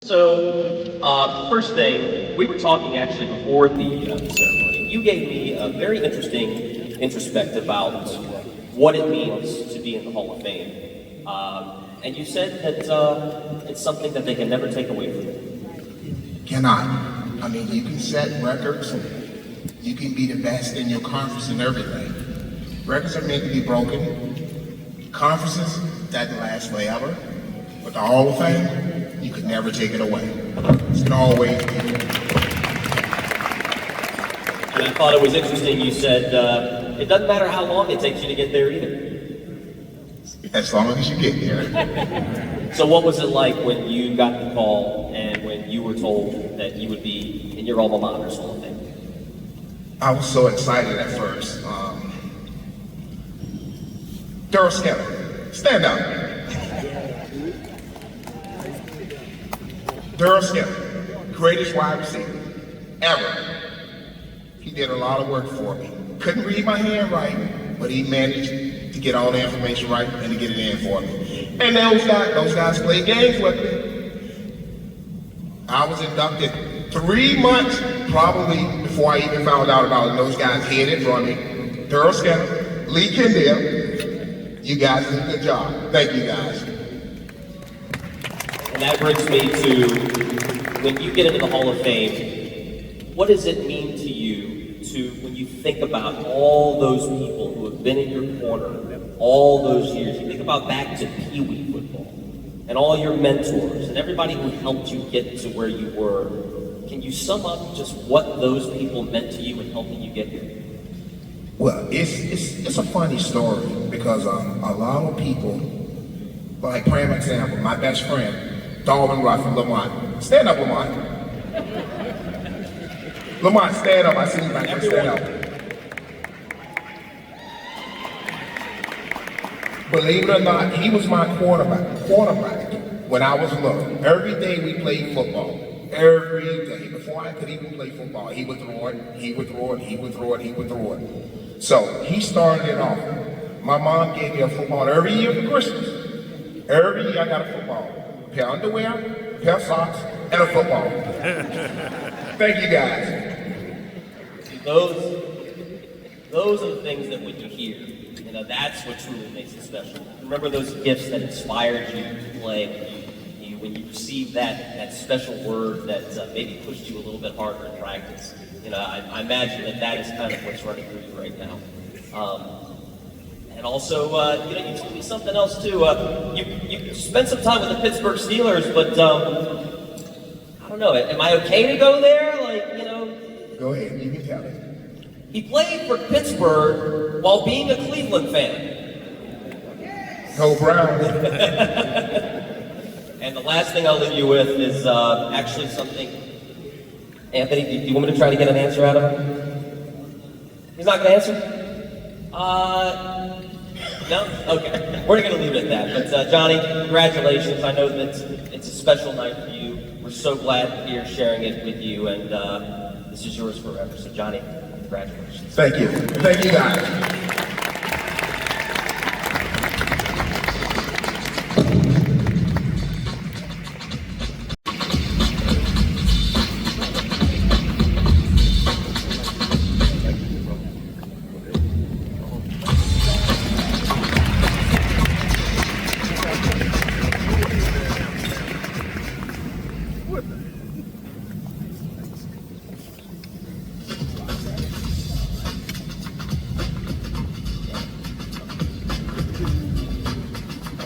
So, first thing, we were talking actually before the ceremony. You gave me a very interesting introspect about what it means to be in the Hall of Fame. And you said that it's something that they can never take away from you. Cannot. I mean, you can set records, you can be the best in your conference and everything. Records are meant to be broken. Conferences doesn't last forever. But the Hall of Fame, you could never take it away. It's gonna always be there. And I thought it was interesting, you said it doesn't matter how long it takes you to get there either. As long as you get there. So what was it like when you got the call and when you were told that you would be in your alma mater's Hall of Fame? I was so excited at first. Daryl Skelly, stand up. Daryl Skelly, greatest wide receiver ever. He did a lot of work for me. Couldn't read my handwriting, but he managed to get all the information right and to get it in for me. And those guys played games with me. I was inducted 3 months probably before I even found out about it. Those guys hid it from me. Daryl Skelly, Lee Kendall, you guys did a good job. Thank you guys. And that brings me to, when you get into the Hall of Fame, what does it mean to you when you think about all those people who have been in your corner all those years? You think about back to Pee Wee football and all your mentors and everybody who helped you get to where you were. Can you sum up just what those people meant to you in helping you get here? Well, it's a funny story because a lot of people, like prime example, my best friend, Darwin Ruffin, Lamont. Stand up, Lamont. Lamont, stand up. I see you back there. Stand up. Believe it or not, he was my quarterback when I was little. Every day we played football. Every day. Before I could even play football, he would throw it, he would throw it, he would throw it, he would throw it. So he started it off. My mom gave me a football every year for Christmas. Every year I got a football. A pair of underwear, a pair of socks, and a football. Thank you guys. See, those are the things that when you hear, that's what truly makes it special. Remember those gifts that inspired you to play, when you received that special word that maybe pushed you a little bit harder in practice. I imagine that is kind of what's running through you right now. And also, you told me something else too. You spent some time with the Pittsburgh Steelers, but I don't know. Am I okay to go there? Go ahead. You can tell it. He played for Pittsburgh while being a Cleveland fan. Go Browns. And the last thing I'll leave you with is actually something. Anthony, do you want me to try to get an answer out of him? He's not going to answer? No? Okay. We're going to leave it at that. But Johnnie, congratulations. I know that it's a special night for you. We're so glad to be here sharing it with you, and this is yours forever. So Johnnie, congratulations. Thank you. Thank you guys.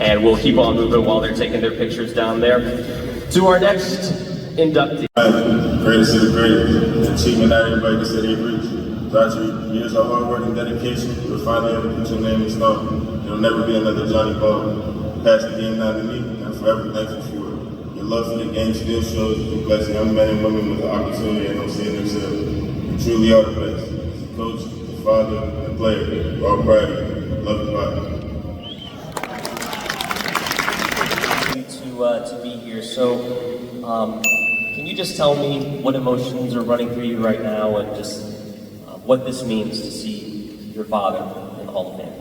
And we'll keep on moving while they're taking their pictures down there. To our next inductee. Greatest of the great, an achievement not everybody can say they reach. Throughout your years of hard work and dedication, you'll finally ever put your name in stone. There'll never be another Johnnie Barnes. You passed the game down to me, and I'm forever thankful for it. Your love for the game still shows you bless young men and women with the opportunity and don't see it themselves. You truly are the best. As a coach, a father, and a player, we're all proud of you. Love you, Bob. To be here. So, can you just tell me what emotions are running through you right now and just what this means to see your father in the Hall of Fame?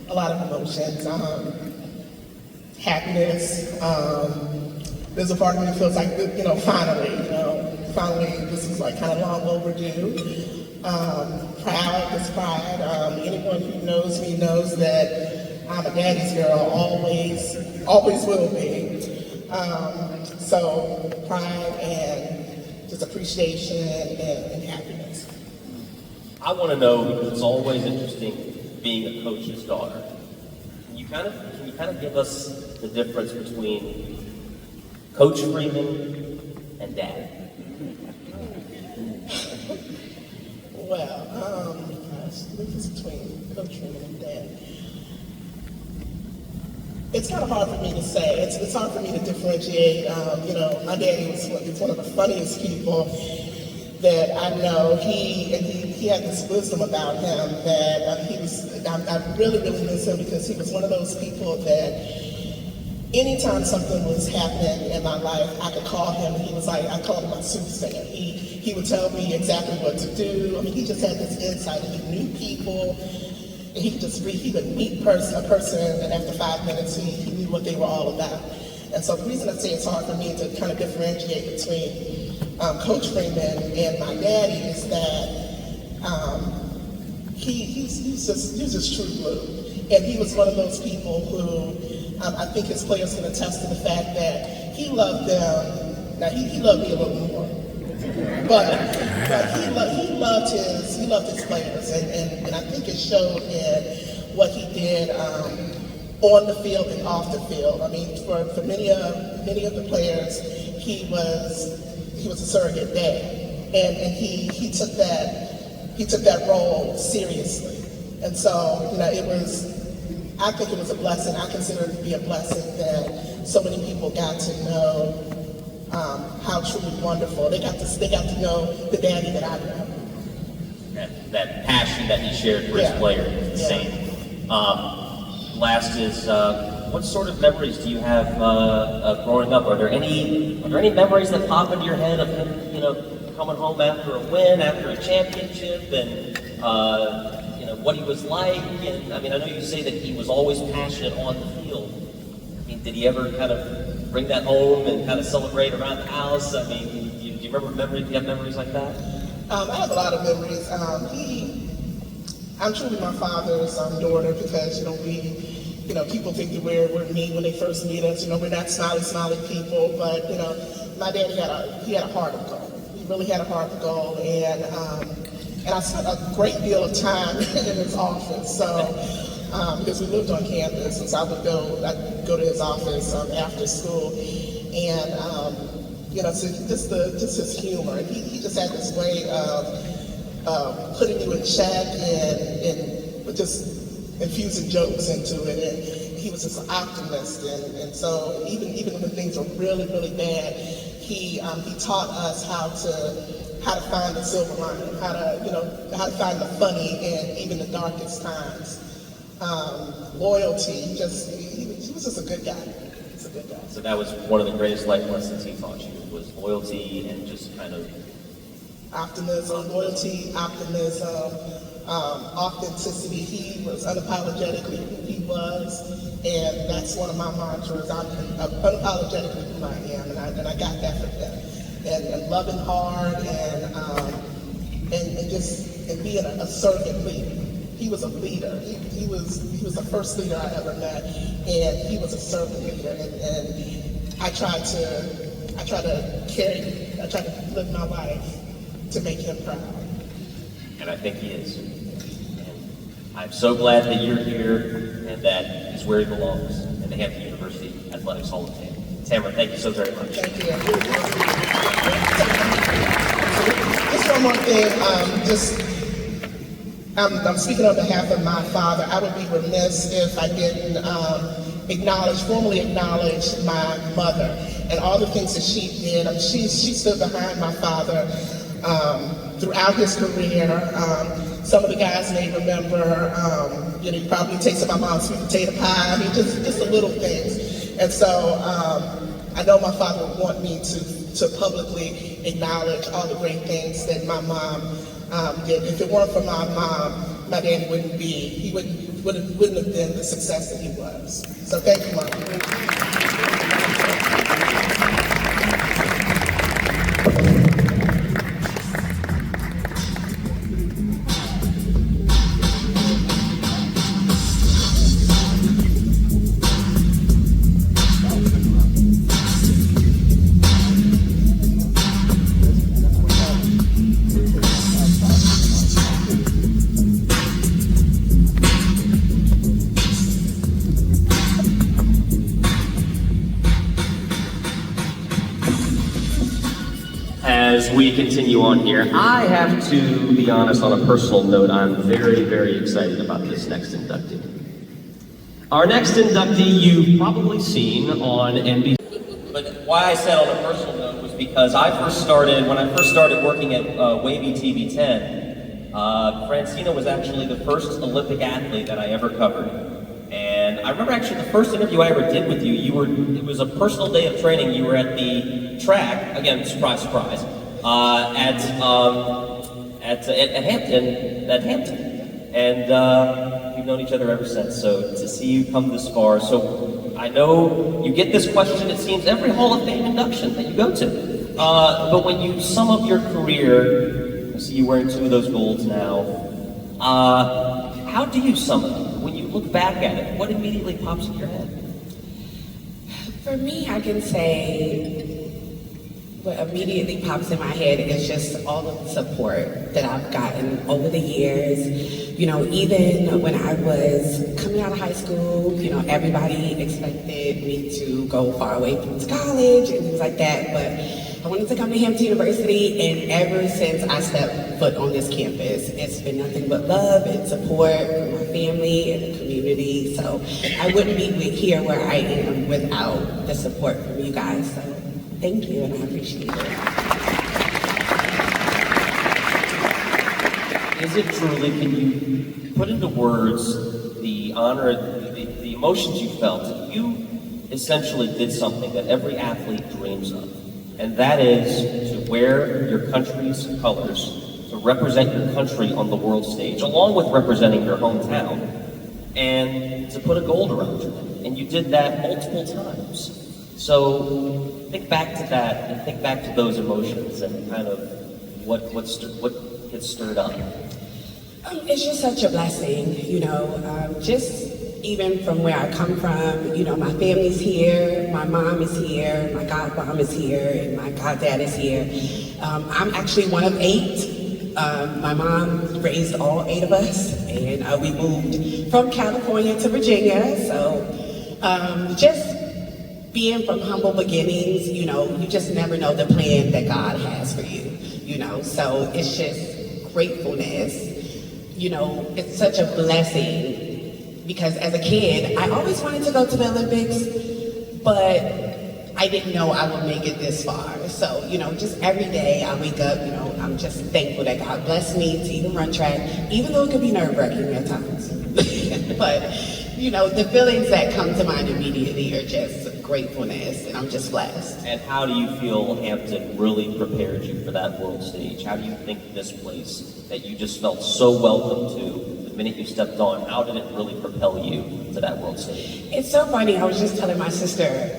A lot of emotions. happiness. There's a part of me that feels like, finally, this is like kind of long overdue. Proud, this pride. Anyone who knows me knows that I'm a daddy's girl, always will be. So pride and just appreciation and happiness. I want to know, because it's always interesting being a coach's daughter. Can you kind of give us the difference between Coach Freeman and Dad? Well, the difference between Coach Freeman and Dad. It's kind of hard for me to say. It's hard for me to differentiate. My daddy was one of the funniest people that I know. He had this wisdom about him that I really, really miss him, because he was one of those people that anytime something was happening in my life, I could call him, and he was like, I called him my soothsayer. He would tell me exactly what to do. I mean, he just had this insight. He knew people, and he would meet a person, and after 5 minutes, he knew what they were all about. And so the reason I say it's hard for me to kind of differentiate between Coach Freeman and my daddy is that he's just true blue. And he was one of those people who I think his players can attest to the fact that he loved them. Now he loved me a little more, but he loved his players, and I think it showed in what he did on the field and off the field. I mean, for many of the players, he was a surrogate dad, and he took that role seriously. And so, I think it was a blessing. I consider it to be a blessing that so many people got to know how truly wonderful. They got to know the daddy that I know. That passion that he shared for his players is insane. Last is, what sort of memories do you have growing up? Are there any memories that pop into your head of him, coming home after a win, after a championship, and what he was like? And I mean, I know you say that he was always passionate on the field. I mean, did he ever kind of bring that home and kind of celebrate around the house? I mean, do you remember memories? Do you have memories like that? I have a lot of memories. I'm truly my father's daughter, because people think that we're mean when they first meet us. We're not smiley people, but my daddy had a heart of gold. He really had a heart of gold, and I spent a great deal of time in his office. So because we lived on campus, and so I'd go to his office after school, and so just his humor. And he just had this way of putting you in check and just infusing jokes into it. And he was just an optimist, and so even when things were really, really bad, he taught us how to find the silver lining, how to find the funny in even the darkest times. Loyalty, he was just a good guy. He's a good guy. So that was one of the greatest life lessons he taught you, was loyalty and just kind of optimism, loyalty, optimism, authenticity. He was unapologetically who he was, and that's one of my mantras. I'm unapologetically who I am, and I got that from him. And loving hard, and being a servant leader. He was a leader. He was the first leader I ever met, and he was a servant leader. And I tried to live my life to make him proud. And I think he is. And I'm so glad that you're here and that he's where he belongs, in the Hampton University Athletics Hall of Fame. Tamara, thank you so very much. Thank you. Just one more thing. I'm speaking on behalf of my father. I would be remiss if I didn't formally acknowledge my mother and all the things that she did. She stood behind my father throughout his career. Some of the guys may remember, he probably tasted my mom's sweet potato pie. I mean, just the little things. And so I know my father would want me to publicly acknowledge all the great things that my mom did. If it weren't for my mom, my daddy wouldn't be wouldn't have been the success that he was. So thank you, Mom. As we continue on here, I have to be honest, on a personal note, I'm very, very excited about this next inductee. Our next inductee you've probably seen on NBC. But why I said on a personal note was because when I first started working at Wavy TV 10, Francina was actually the first Olympic athlete that I ever covered. And I remember actually the first interview I ever did with you, it was a personal day of training. You were at the track, again, surprise, surprise, at Hampton. And we've known each other ever since. So to see you come this far, so I know you get this question, it seems, every Hall of Fame induction that you go to. But when you sum up your career, I see you wearing 2 of those golds now, how do you sum it up? When you look back at it, what immediately pops in your head? For me, I can say what immediately pops in my head is just all of the support that I've gotten over the years. You know, even when I was coming out of high school, you know, everybody expected me to go far away from college and things like that, but I wanted to come to Hampton University, and ever since I stepped foot on this campus, it's been nothing but love and support from my family and the community. So I wouldn't be here where I am without the support from you guys. So thank you, and I appreciate it. Is it truly, can you put into words the honor, the emotions you felt? You essentially did something that every athlete dreams of. And that is to wear your country's colors, to represent your country on the world stage, along with representing your hometown, and to put a gold around you. And you did that multiple times. So think back to that, and think back to those emotions, and kind of what gets stirred up. It's just such a blessing, you know, just even from where I come from, you know, my family's here, my mom is here, my godmom is here, and my goddad is here. I'm actually one of 8. My mom raised all 8 of us, and we moved from California to Virginia. So just being from humble beginnings, you know, you just never know the plan that God has for you, you know. So it's just gratefulness. You know, it's such a blessing. Because as a kid, I always wanted to go to the Olympics, but I didn't know I would make it this far. So, you know, just every day I wake up, you know, I'm just thankful that God blessed me to even run track, even though it could be nerve-wracking at times. But, you know, the feelings that come to mind immediately are just gratefulness, and I'm just blessed. And how do you feel Hampton really prepared you for that world stage? How do you think this place that you just felt so welcome to, the minute you stepped on, how did it really propel you to that world stage? It's so funny, I was just telling my sister,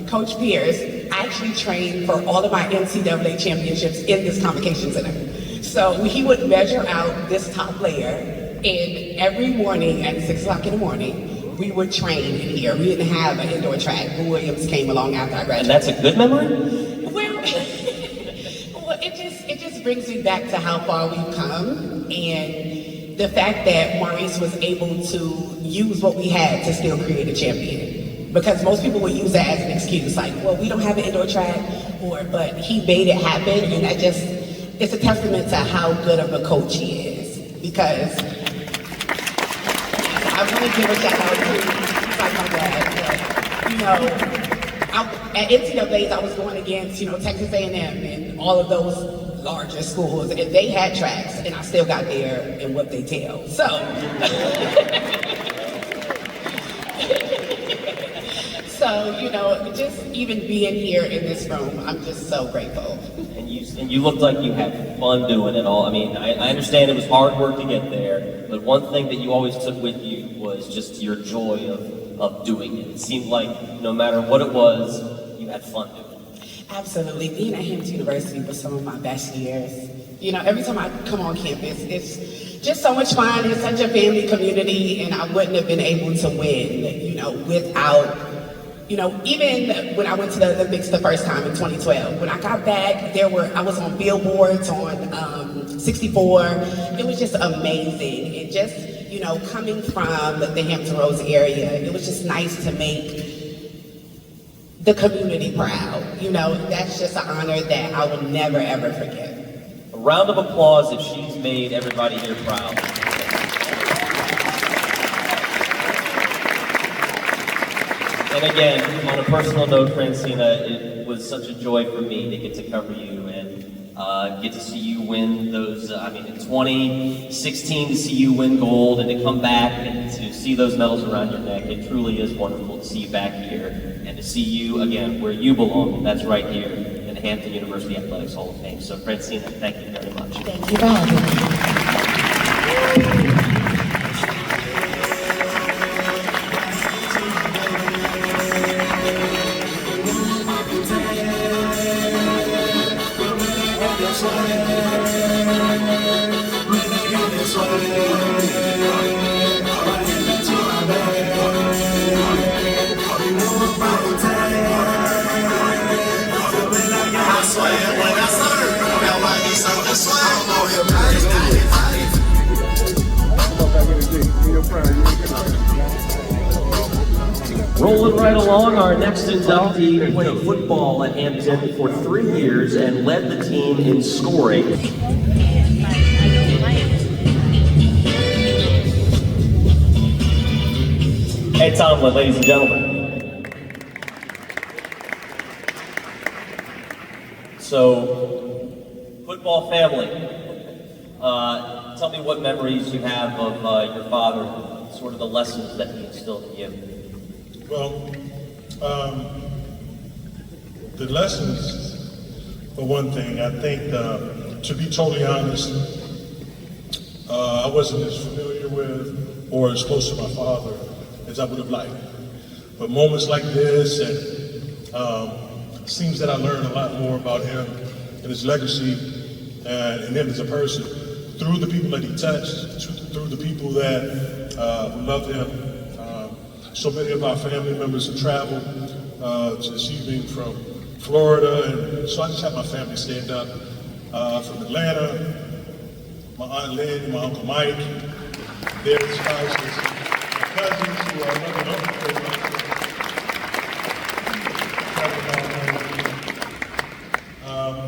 Coach Pierce actually trained for all of my NCAA championships in this convocation center. So he would measure out this top player, and every morning at 6 o'clock in the morning, we would train in here. We didn't have an indoor track. Boo Williams came along after I graduated. And that's a good memory? Well, well, it just brings me back to how far we've come, and the fact that Maurice was able to use what we had to still create a champion. Because most people would use that as an excuse, like, well, we don't have an indoor track, but he made it happen, and it's a testament to how good of a coach he is. Because I want to give a shout out to like my dad. You know, at NCAAs I was going against, you know, Texas A&M and all of those larger schools, and they had tracks, and I still got there and whipped their tail. So So, you know, just even being here in this room, I'm just so grateful. And you looked like you had fun doing it all. I mean, I understand it was hard work to get there, but one thing that you always took with you was just your joy of doing it. It seemed like no matter what it was, you had fun doing it. Absolutely. Being at Hampton University was some of my best years. You know, every time I come on campus, it's just so much fun. It's such a family community, and I wouldn't have been able to win, you know, without, you know, even when I went to the Olympics the first time in 2012, when I got back, I was on billboards on 64. It was just amazing. And just, you know, coming from the Hampton Roads area, it was just nice to make the community proud. You know, that's just an honor that I will never, ever forget. A round of applause if she's made everybody here proud. And again, on a personal note, Francina, it was such a joy for me to get to cover you and get to see you win those, in 2016 to see you win gold and to come back and to see those medals around your neck. It truly is wonderful to see you back here and to see you, again, where you belong. That's right here in the Hampton University Athletics Hall of Fame. So, Francina, thank you very much. Thank you for having me. Rolling right along, our next inductee played football at Hampton for 3 years and led the team in scoring. Ed Tomlin, ladies and gentlemen. So, football family. Tell me what memories you have of your father, sort of the lessons that he instilled in you. Well, the lessons, for one thing, I think, to be totally honest, I wasn't as familiar with or as close to my father as I would have liked. But moments like this, and it seems that I learned a lot more about him and his legacy and him as a person through the people that he touched, through the people that loved him. So many of our family members have traveled to this evening from Florida, and so I just have my family stand up from Atlanta, my Aunt Lynn, my Uncle Mike, their spouses, my cousins who are living up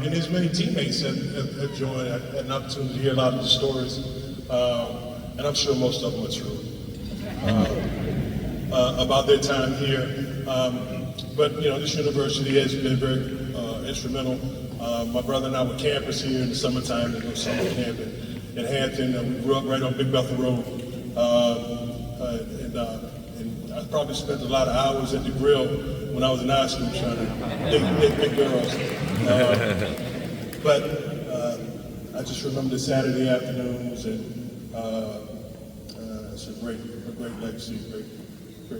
and as many teammates have joined. I had an opportunity to hear a lot of the stories, and I'm sure most of them are true. About their time here, but you know, this university has been very instrumental. My brother and I were campers here in the summertime, in summer camp in Hampton. We grew up right on Big Bethel Road, and I probably spent a lot of hours at the grill when I was in high school trying to date big girls. But I just remember the Saturday afternoons, and it's a great legacy, great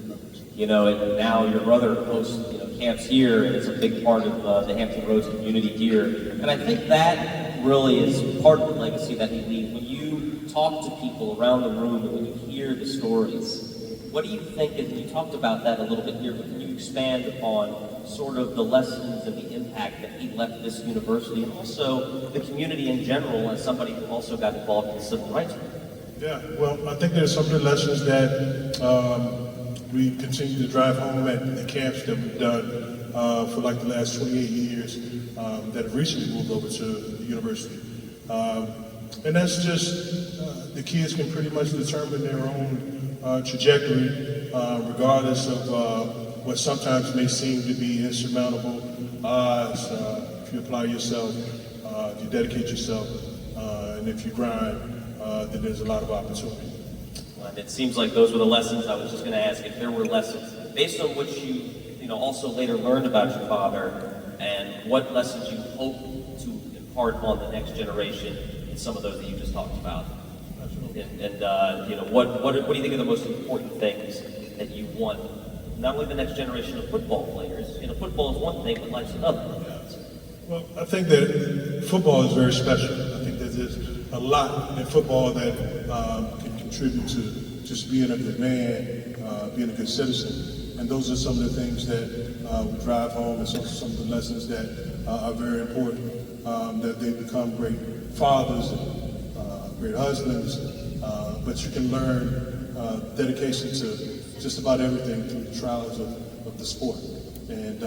memories. You know, and now your brother hosts, camps here, and it's a big part of the Hampton Roads community here. And I think that really is part of the legacy that he leaves. When you talk to people around the room and when you hear the stories, what do you think, and you talked about that a little bit here, but can you expand upon sort of the lessons and the impact that he left this university and also the community in general as somebody who also got involved in the civil rights movement? Yeah, well, I think there's some good lessons that we continue to drive home at the camps that we've done for like the last 28 years that have recently moved over to the university. And that's just, the kids can pretty much determine their own trajectory regardless of what sometimes may seem to be insurmountable odds. If you apply yourself, if you dedicate yourself, and if you grind, then there's a lot of opportunity. And it seems like those were the lessons. I was just going to ask if there were lessons based on what you also later learned about your father, and what lessons you hope to impart on the next generation in some of those that you just talked about. And what do you think are the most important things that you want, not only the next generation of football players? Football is one thing, but life's another. Well, I think that football is very special. I think that there's a lot in football that can contribute to just being a good man, being a good citizen. And those are some of the things that we drive home, and some of the lessons that are very important, that they become great fathers and great husbands, but you can learn dedication to just about everything through the trials of the sport. And,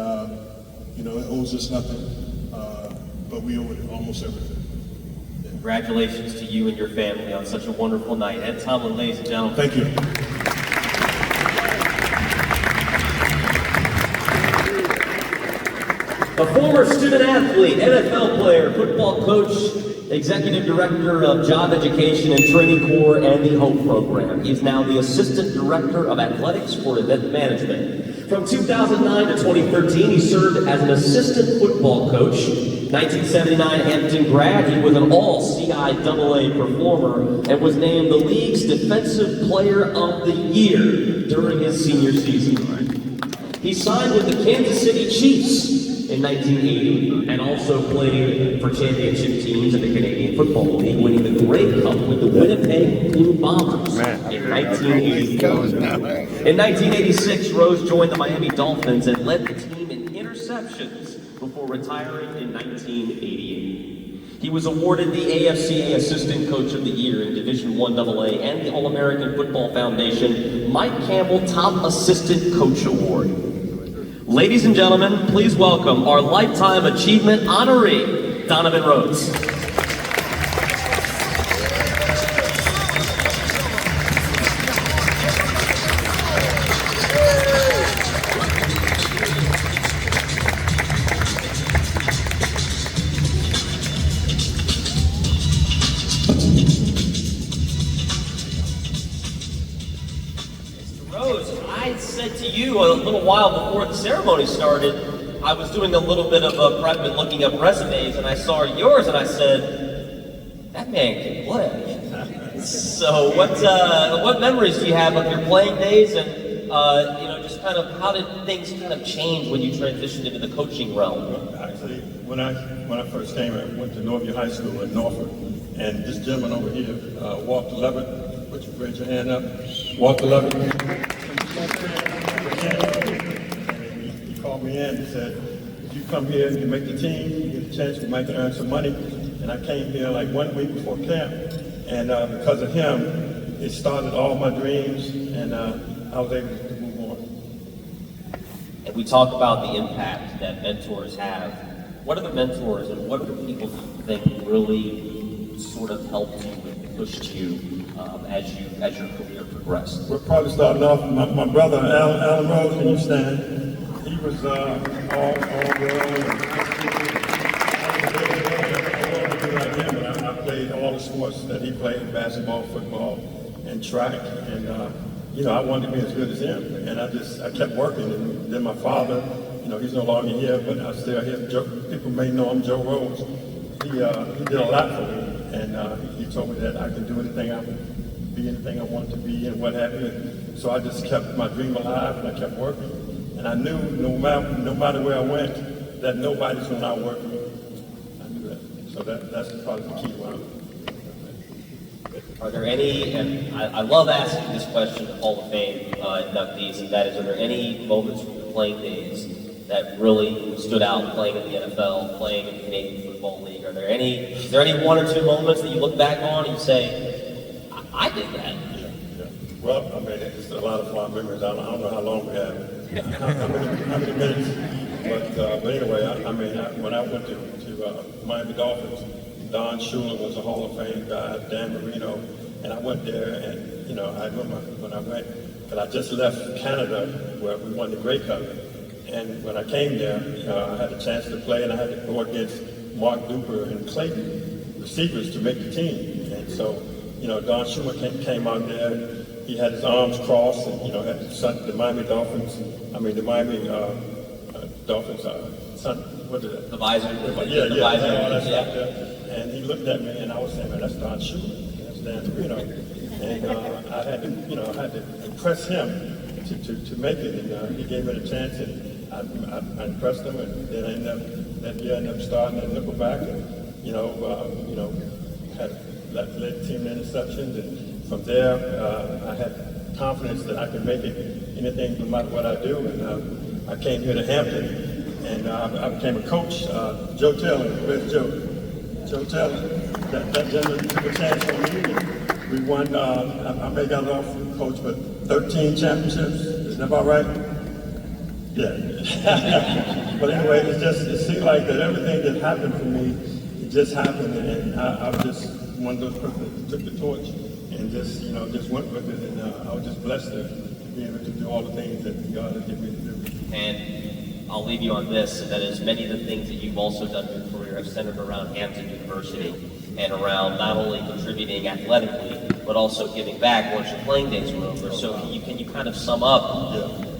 it owes us nothing, but we owe it almost everything. Congratulations to you and your family on such a wonderful night. Ed Tomlin, ladies and gentlemen. Thank you. A former student athlete, NFL player, football coach, executive director of job education and training corps and the HOPE program. He is now the assistant director of athletics for event management. From 2009 to 2013, he served as an assistant football coach. 1979 Hampton grad, he was an all-CIAA performer and was named the league's Defensive Player of the Year during his senior season. He signed with the Kansas City Chiefs in 1980 and also played for championship teams in the Canadian Football League, winning the Grey Cup with the Winnipeg Blue Bombers in 1984. In 1986, Rose joined the Miami Dolphins and led the team in interceptions before retiring in 1988. He was awarded the AFCA Assistant Coach of the Year in Division I AA and the All-American Football Foundation Mike Campbell Top Assistant Coach Award. Ladies and gentlemen, please welcome our Lifetime Achievement honoree, Donovan Rhodes. A little while before the ceremony started, I was doing a little bit of a prep and looking up resumes, and I saw yours, and I said, that man can play. So what memories do you have of your playing days, and just kind of how did things kind of change when you transitioned into the coaching realm? Actually, when I first came, I went to Northview High School in Norfolk, and this gentleman over here, Walter Levitt, would you raise your hand up? Walter Levitt. He called me in and said, if you come here and you make the team, you get a chance, you might earn some money. And I came here like 1 week before camp. And because of him, it started all my dreams, and I was able to move on. And we talk about the impact that mentors have. What are the mentors and what are the people that you think really sort of helped you and pushed you as your career progressed? We're probably starting off, my brother, Alan Rose, can you stand? He was all world. I played all the sports that he played, basketball, football, and track. And, I wanted to be as good as him. And I kept working. And then my father, he's no longer here, but I still hear people may know him, Joe Rose. He did a lot for me. And he told me that I can do anything I want to be and what have you. And so I just kept my dream alive, and I kept working. And I knew no matter where I went, that nobody's going to outwork me. I knew that. So that's probably the key one. Are there any, and I love asking this question to Hall of Fame inductees, and that is, are there any moments from your playing days that really stood out playing in the NFL, playing in the Canadian Football League? Is there any one or two moments that you look back on and you say, I did that? Yeah. Well, I mean, it's a lot of fond memories. I don't know how long we have. how many minutes? But anyway, when I went to Miami Dolphins, Don Shula was a Hall of Fame guy, Dan Marino, and I went there, and I remember when I went, and I just left Canada where we won the Grey Cup, and when I came there, I had a chance to play, and I had to go against Mark Duper and Clayton, receivers, to make the team, and so Don Shula came out there, he had his arms crossed, and had the Miami Dolphins. The Miami Dolphins. What is that? The visor. Yeah, the yeah, visor. all that stuff there. And he looked at me, and I was saying, man, that's Don Shula. That's Dan, And I had to impress him to make it, and he gave me the chance, and I impressed him, and then I ended up starting at Nickelback, and had led the team in interceptions, and from there I had confidence that I could make it anything no matter what I do, and I came here to Hampton, and I became a coach. Joe Taylor, where's Joe? Joe Taylor, that gentleman took a chance on me, and we won. I may got it off coach, but 13 championships. Isn't that about right? Yeah. But anyway, it seemed like that everything that happened for me, it just happened, and I was just one of those people that took the torch and just went with it, and I was just blessed to be able to do all the things that God has given me to do. And I'll leave you on this, and that is many of the things that you've also done in your career have centered around Hampton University and around not only contributing athletically, but also giving back once your playing days were over. So can you kind of sum up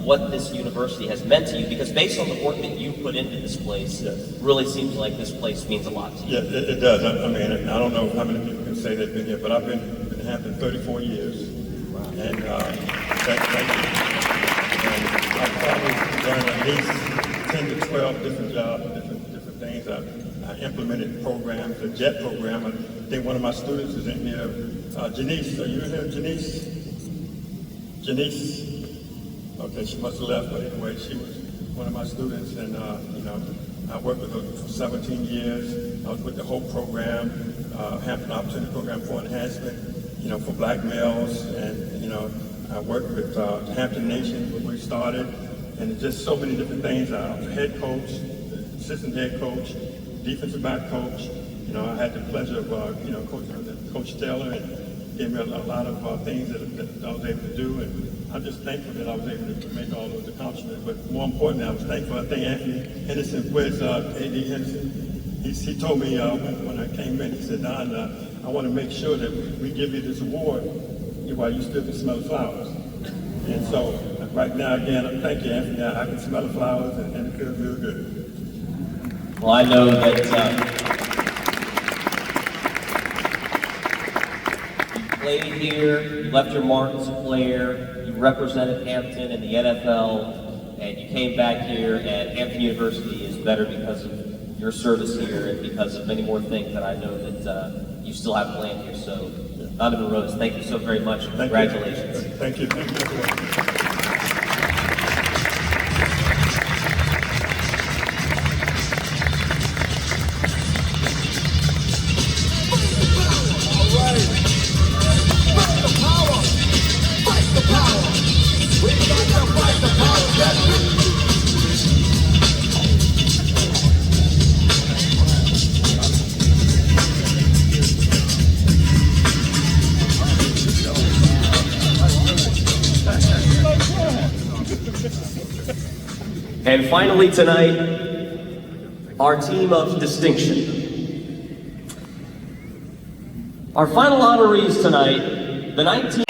what this university has meant to you? Because based on the work that you put into this place, it really seems like this place means a lot to you. Yeah, it does. I don't know how many people can say they've been here, but I've been in Hampton 34 years. Wow. And thank you. And I've probably done at least 10 to 12 different jobs, different things. I implemented programs, a JET program. I think one of my students is in here. Janice, are you in here, Janice? Janice? Okay, she must have left, but anyway, she was one of my students, and I worked with her for 17 years. I was with the HOPE program, Hampton Opportunity Program for Enhancement, for black males, and I worked with Hampton Nation when we started, and just so many different things. I was a head coach, assistant head coach, defensive back coach. I had the pleasure of coaching Coach Taylor, and gave me a lot of things that I was able to do, and I'm just thankful that I was able to make all those accomplishments. But more importantly, I was thankful. I think Anthony Henderson, where's A.D. Henderson? He told me when I came in, he said, Don, I want to make sure that we give you this award while you still can smell the flowers. And so right now, again, thank you, Anthony. I can smell the flowers, and it feels real good. Well, I know that you played here, you left your mark as a player, you represented Hampton in the NFL, and you came back here, and Hampton University is better because of your service here and because of many more things that I know that you still have planned here. So, Donovan Rose, thank you so very much, and congratulations. Thank you. Thank you, everyone. And finally tonight, our team of distinction. Our final honorees tonight, the 19...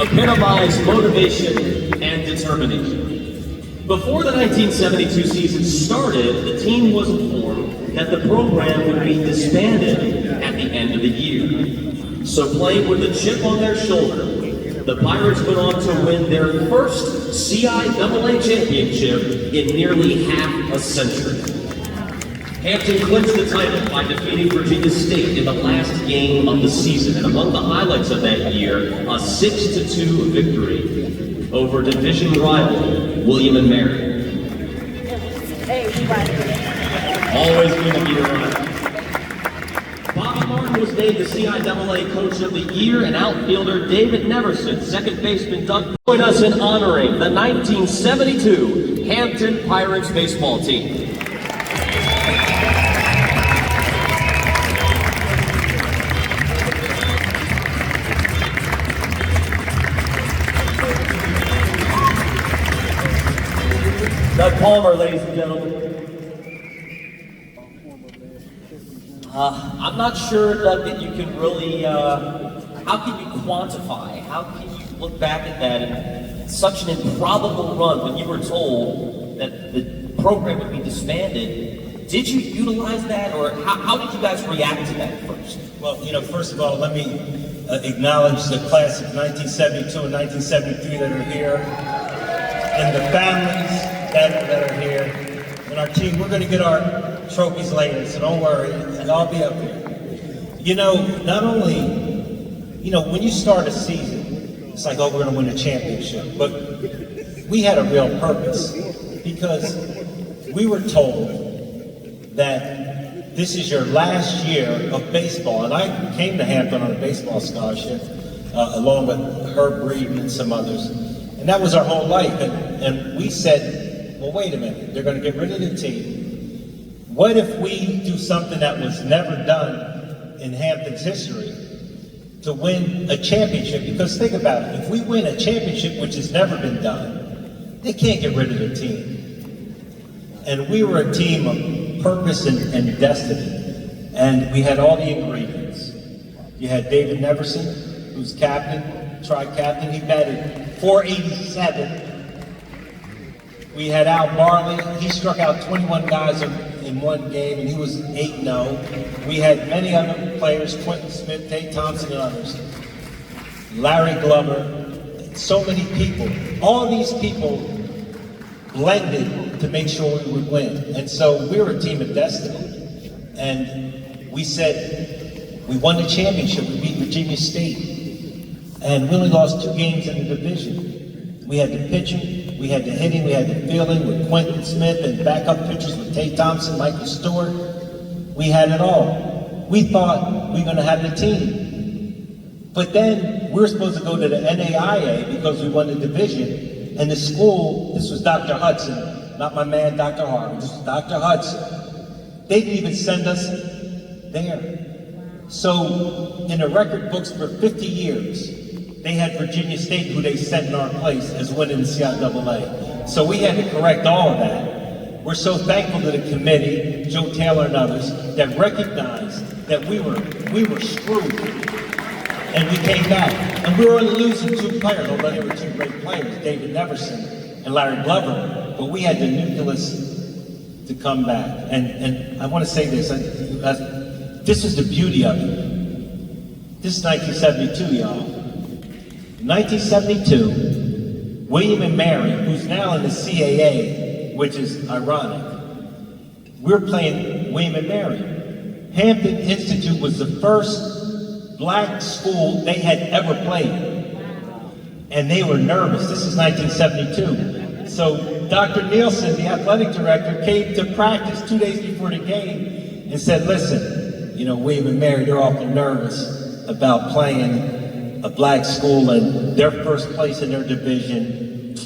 epitomize motivation and determination. Before the 1972 season started, the team was informed that the program would be disbanded at the end of the year. So playing with a chip on their shoulder, the Pirates went on to win their first CIAA championship in nearly half a century. Hampton clinched the title by defeating Virginia State in the last game of the season, and among the highlights of that year, a 6-2 victory over division rival William and Mary. Always good to be around. Bobby Martin was named the CIAA Coach of the Year, and outfielder David Neverson, second baseman Doug, join us in honoring the 1972 Hampton Pirates baseball team. Doug Palmer, ladies and gentlemen. I'm not sure, Doug, that you can really, how can you quantify? How can you look back at that and such an improbable run when you were told that the program would be disbanded? Did you utilize that, or how did you guys react to that at first? Well, first of all, let me acknowledge the class of 1972 and 1973 that are here, and the families that are here, and our team. We're going to get our trophies later, so don't worry, and I'll be up here. Not only, when you start a season, it's like, oh, we're going to win a championship, but we had a real purpose, because we were told that this is your last year of baseball. And I came to Hampton on a baseball scholarship, along with Herb Breeden and some others. And that was our whole life. And we said, well, wait a minute, they're going to get rid of the team. What if we do something that was never done in Hampton's history to win a championship? Because think about it, if we win a championship, which has never been done, they can't get rid of the team. And we were a team of purpose and destiny. And we had all the ingredients. You had David Neverson, who's captain, tri-captain. He batted .487. We had Al Barley. He struck out 21 guys in one game, and he was 8-0. We had many other players, Quentin Smith, Tate Thompson, and others. Larry Glover. So many people. All these people blended to make sure we would win. And so we were a team of destiny. And we said, we won the championship, we beat Virginia State. And we only lost 2 games in the division. We had the pitching, we had the hitting, we had the fielding with Quentin Smith and backup pitchers with Tate Thompson, Michael Stewart. We had it all. We thought we were gonna have the team. But then we were supposed to go to the NAIA because we won the division. And the school, this was Dr. Hudson, not my man, Dr. Harvard, this was Dr. Hudson. They didn't even send us there. So in the record books for 50 years, they had Virginia State, who they sent in our place, as winning the CIAA. So we had to correct all of that. We're so thankful to the committee, Joe Taylor and others, that recognized that we were screwed. And we came back, and we were only losing 2 players, although they were 2 great players, David Neverson and Larry Glover, but we had the nucleus to come back. And I want to say this, this is the beauty of it. This is 1972, y'all. In 1972, William and Mary, who's now in the CAA, which is ironic, we're playing William and Mary. Hampton Institute was the first black school they had ever played. And they were nervous. This is 1972. So Dr. Nielsen, the athletic director, came to practice 2 days before the game and said, listen, William and Mary, they're awfully nervous about playing a black school and their first place in their division.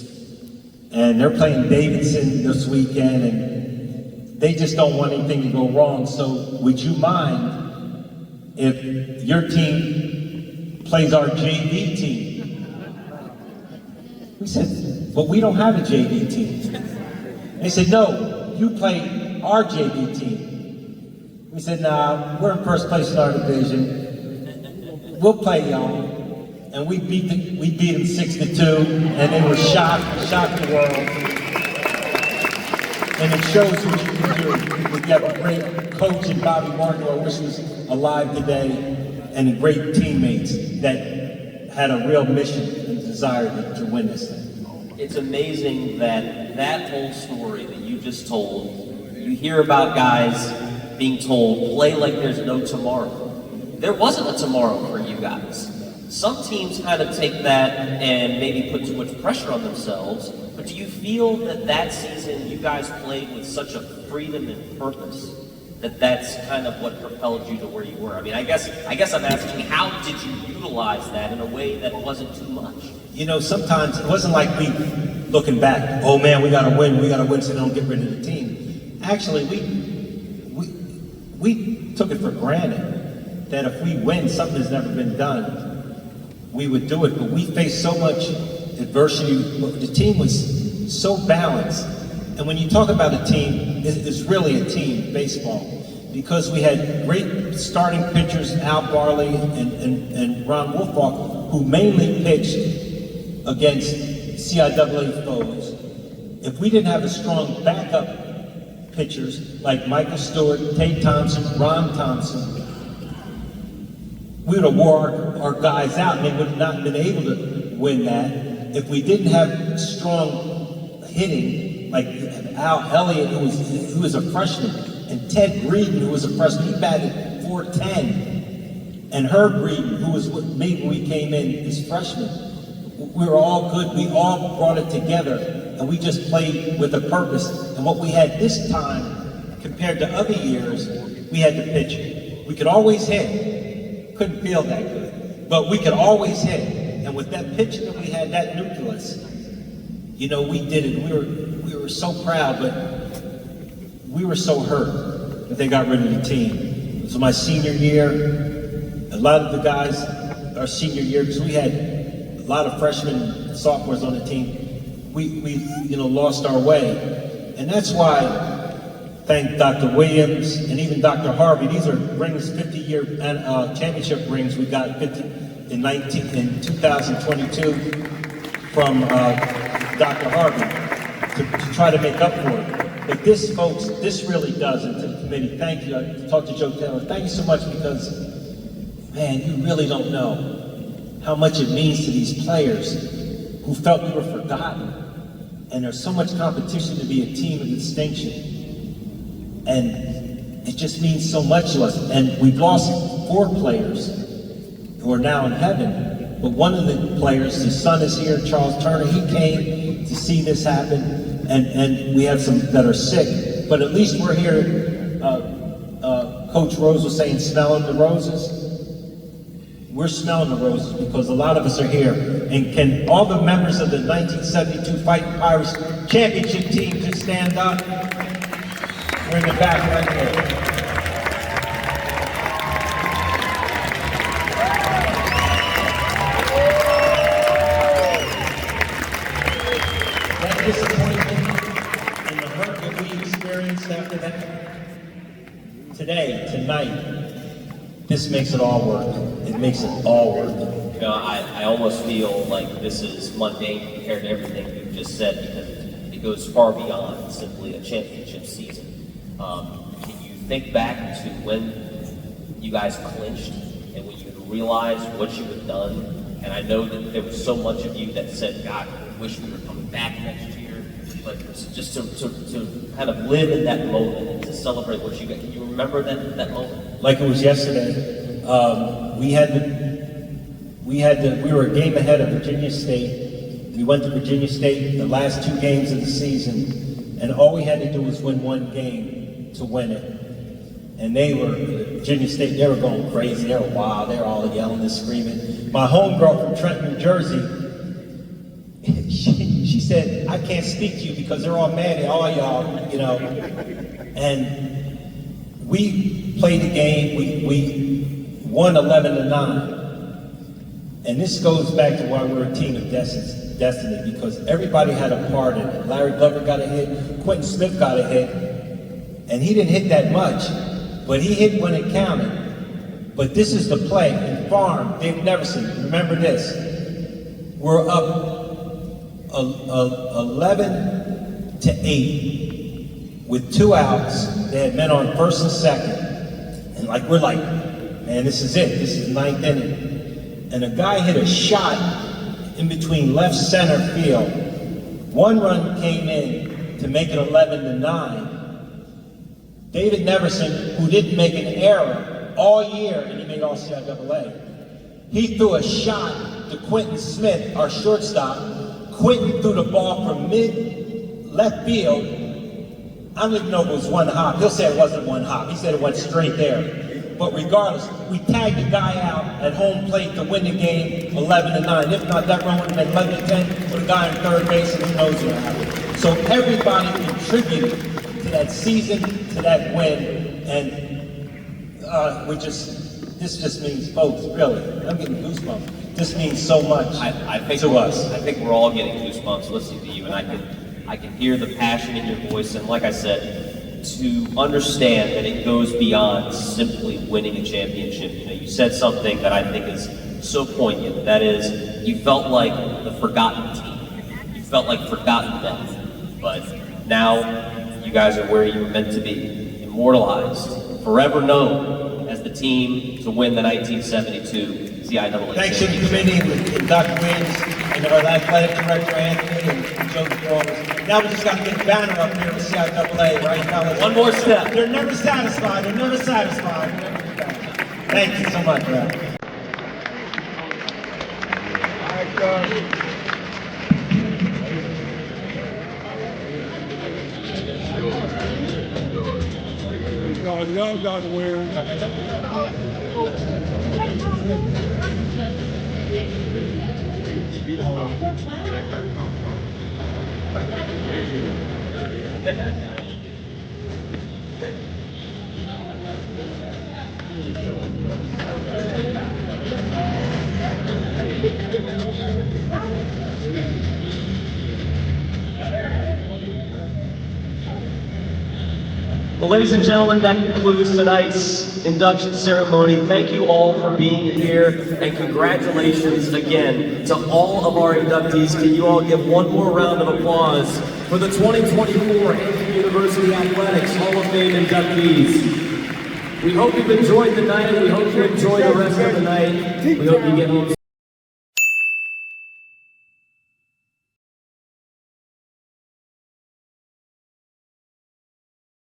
And they're playing Davidson this weekend, and they just don't want anything to go wrong. So would you mind if your team plays our JV team? We said, but we don't have a JV team. They said, no, you play our JV team. We said, nah, we're in first place in our division. We'll play y'all. And we beat them 6-2, and they were shocked the world. And it shows what you can do. We have a great coach in Bobby Martin, who I wish was alive today, and great teammates that had a real mission and desire to win this thing. It's amazing that whole story that you just told, you hear about guys being told, play like there's no tomorrow. There wasn't a tomorrow for you guys. Some teams kind of take that and maybe put too much pressure on themselves, but do you feel that season you guys played with such a freedom and purpose that's kind of what propelled you to where you were? I mean, I guess I'm asking, how did you utilize that in a way that wasn't too much? Sometimes it wasn't like we, looking back, oh man, we gotta win so they don't get rid of the team. Actually, we took it for granted that if we win, something that's never been done, we would do it. But we faced so much adversity. The team was so balanced. And when you talk about a team, it's really a team, baseball. because we had great starting pitchers, Al Barley and Ron Wolfbach, who mainly pitched against CIAA foes. If we didn't have a strong backup pitchers like Michael Stewart, Tate Thompson, Ron Thompson, we would have wore our guys out and they would have not been able to win that. If we didn't have strong hitting, like Al Elliott, who was a freshman, and Ted Breeden, who was a freshman, he batted .410. And Herb Breeden, who was with me when we came in as freshmen, we were all good. We all brought it together, and we just played with a purpose. And what we had this time, compared to other years, we had the pitcher. We could always hit. Couldn't feel that good, but we could always hit. And with that pitcher that we had, that nucleus, you know, we did it. We were so proud, but we were so hurt that they got rid of the team. So my senior year, a lot of the guys, our senior year, because we had a lot of freshmen, sophomores on the team, we lost our way. And that's why, thank Dr. Williams and even Dr. Harvey, these are rings, 50-year championship rings we got in 2022 from Dr. Harvey to try to make up for it. But this, folks, this really does, and to the committee, thank you. I talked to Joe Taylor. Thank you so much because, man, you really don't know how much it means to these players who felt we were forgotten. And there's so much competition to be a team of distinction. And it just means so much to us. And we've lost 4 players who are now in heaven. But one of the players, his son is here, Charles Turner, he came to see this happen. And we have some that are sick, but at least we're here. Coach Rose was saying, smelling the roses. We're smelling the roses because a lot of us are here. And can all the members of the 1972 Fighting Pirates championship team just stand up? We're in the back right there. That disappointment and the hurt that we experienced after that, today, tonight, this makes it all work. It makes it all work. You know, I almost feel like this is mundane compared to everything you've just said because it goes far beyond simply a championship season. Can you think back to when you guys clinched and when you realized what you had done? And I know that there was so much of you that said, God, I wish we were coming back next year. But just to kind of live in that moment and to celebrate what you got. Can you remember that moment? Like it was yesterday. We were a game ahead of Virginia State. We went to Virginia State the last 2 games of the season, and all we had to do was win 1 game to win it. And Virginia State, they were going crazy. They were wild. They were all yelling and screaming. My homegirl from Trenton, New Jersey, she said, I can't speak to you because they're all mad at all y'all, you know. And we played the game. We won 11-9. And this goes back to why we're a team of destiny, because everybody had a part in it. Larry Glover got a hit, Quentin Smith got a hit, and he didn't hit that much, but he hit when it counted. But this is the play. In farm, Dave Neverson, remember this. We're up 11-8 with 2 outs. They had men on first and second. And we're like, man, this is it. This is 9th inning. And a guy hit a shot in between left center field. 1 run came in to make it 11-9. David Neverson, who didn't make an error all year, and he made all CIAA, he threw a shot to Quentin Smith, our shortstop. Quentin threw the ball from mid-left field. I don't even know if it was 1 hop. He'll say it wasn't 1 hop. He said it went straight there. But regardless, we tagged the guy out at home plate to win the game 11-9. If not, that run would have been 11-10 with a guy on third base, and who knows what happened. So everybody contributed to that season, to that win, and this just means, folks, really, I'm getting goosebumps. This means so much to us. I think we're all getting goosebumps listening to you, and I can hear the passion in your voice. And like I said, to understand that it goes beyond simply winning a championship. You know, you said something that I think is so poignant. That is, you felt like the forgotten team. You felt like forgotten men. But now you guys are where you were meant to be, immortalized, forever known as the team to win the 1972 CIAA. Thanks to the committee with Dr. Williams and our athletic director Anthony and Joe DeGraw. Now we just got to get a banner up here with CIAA, right? Now, One more step. They're never satisfied. They're never satisfied. We'll never get back. Thank you so much, Brad. Y'all got to wear. Well, ladies and gentlemen, that concludes tonight's induction ceremony. Thank you all for being here, and congratulations again to all of our inductees. Can you all give one more round of applause for the 2024 Hampton University Athletics Hall of Fame inductees? We hope you've enjoyed the night, and we hope you enjoy the rest of the night. We hope you get home